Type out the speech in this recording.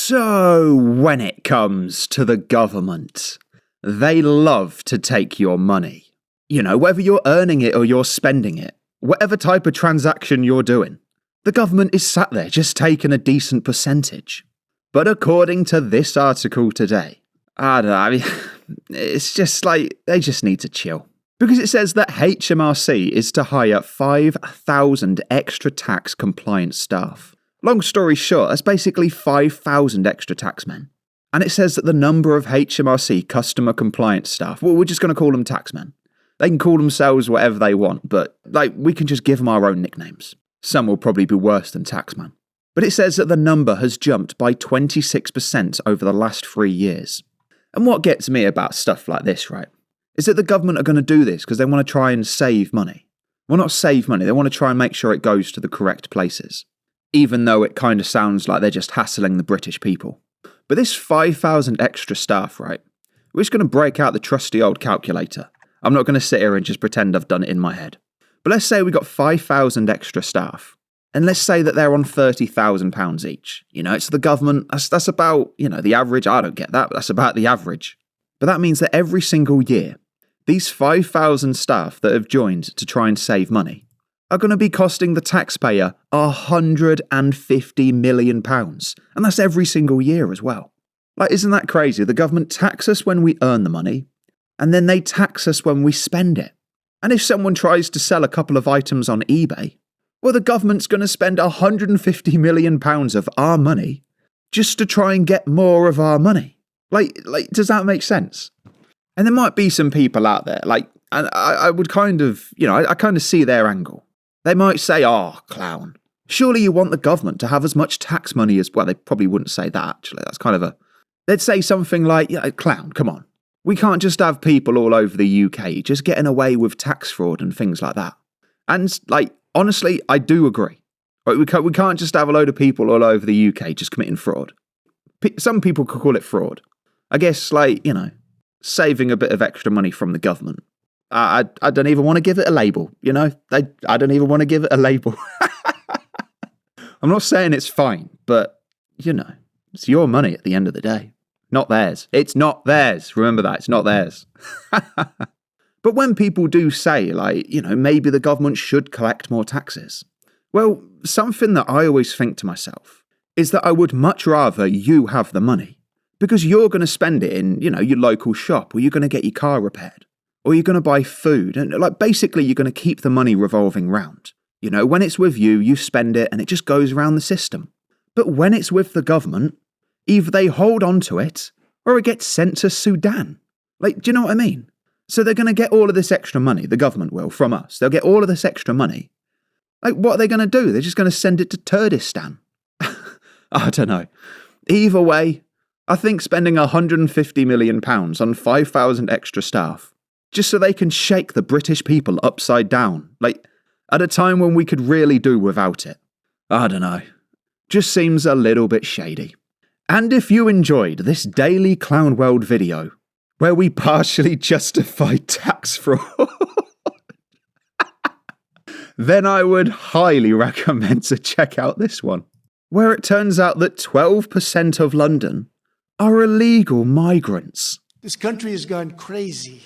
So when it comes to the government, they love to take your money. You know, whether you're earning it or you're spending it, whatever type of transaction you're doing, the government is sat there just taking a decent percentage. But according to this article today, I don't know, I mean, it's just like, they just need to chill. Because it says that HMRC is to hire 5,000 extra tax compliance staff. Long story short, that's basically 5,000 extra taxmen. And it says that the number of HMRC customer compliance staff, well, we're just going to call them taxmen. They can call themselves whatever they want, but we can just give them our own nicknames. Some will probably be worse than taxman. But it says that the number has jumped by 26% over the last 3 years. And what gets me about stuff like this, right, is that the government are going to do this because they want to try and save money. Well, not save money, they want to try and make sure it goes to the correct places. Even though it kind of sounds like they're just hassling the British people. But this 5,000 extra staff, right, we're just going to break out the trusty old calculator. I'm not going to sit here and just pretend I've done it in my head. But let's say we got 5,000 extra staff. And let's say that they're on £30,000 each. You know, it's the government, that's about, you know, the average. I don't get that, but that's about the average. But that means that every single year, these 5,000 staff that have joined to try and save money are going to be costing the taxpayer £150 million. And that's every single year as well. Like, isn't that crazy? The government tax us when we earn the money, and then they tax us when we spend it. And if someone tries to sell a couple of items on eBay, well, the government's going to spend £150 million of our money just to try and get more of our money. Like, does that make sense? And there might be some people out there, and I would kind of, you know, I kind of see their angle. They might say, oh, clown, surely you want the government to have as much tax money as, well, they probably wouldn't say that, actually. That's kind of they'd say something like, yeah, clown, come on. We can't just have people all over the UK just getting away with tax fraud and things like that. And, honestly, I do agree. We can't just have a load of people all over the UK just committing fraud. Some people could call it fraud. I guess, you know, saving a bit of extra money from the government. I don't even want to give it a label, you know? I don't even want to give it a label. I'm not saying it's fine, but, you know, it's your money at the end of the day. Not theirs. It's not theirs. Remember that. It's not theirs. But when people do say, you know, maybe the government should collect more taxes, well, something that I always think to myself is that I would much rather you have the money, because you're going to spend it in, you know, your local shop, or you're going to get your car repaired, or you're going to buy food, and basically you're going to keep the money revolving round. You know, when it's with you, you spend it and it just goes around the system. But when it's with the government, either they hold on to it or it gets sent to Sudan. Do you know what I mean? So they're going to get all of this extra money, the government will, from us. They'll get all of this extra money. What are they going to do? They're just going to send it to Kurdistan. I don't know. Either way, I think spending £150 million on 5,000 extra staff, just so they can shake the British people upside down, at a time when we could really do without it. I don't know. Just seems a little bit shady. And if you enjoyed this daily Clown World video, where we partially justify tax fraud, then I would highly recommend to check out this one, where it turns out that 12% of London are illegal migrants. This country has gone crazy.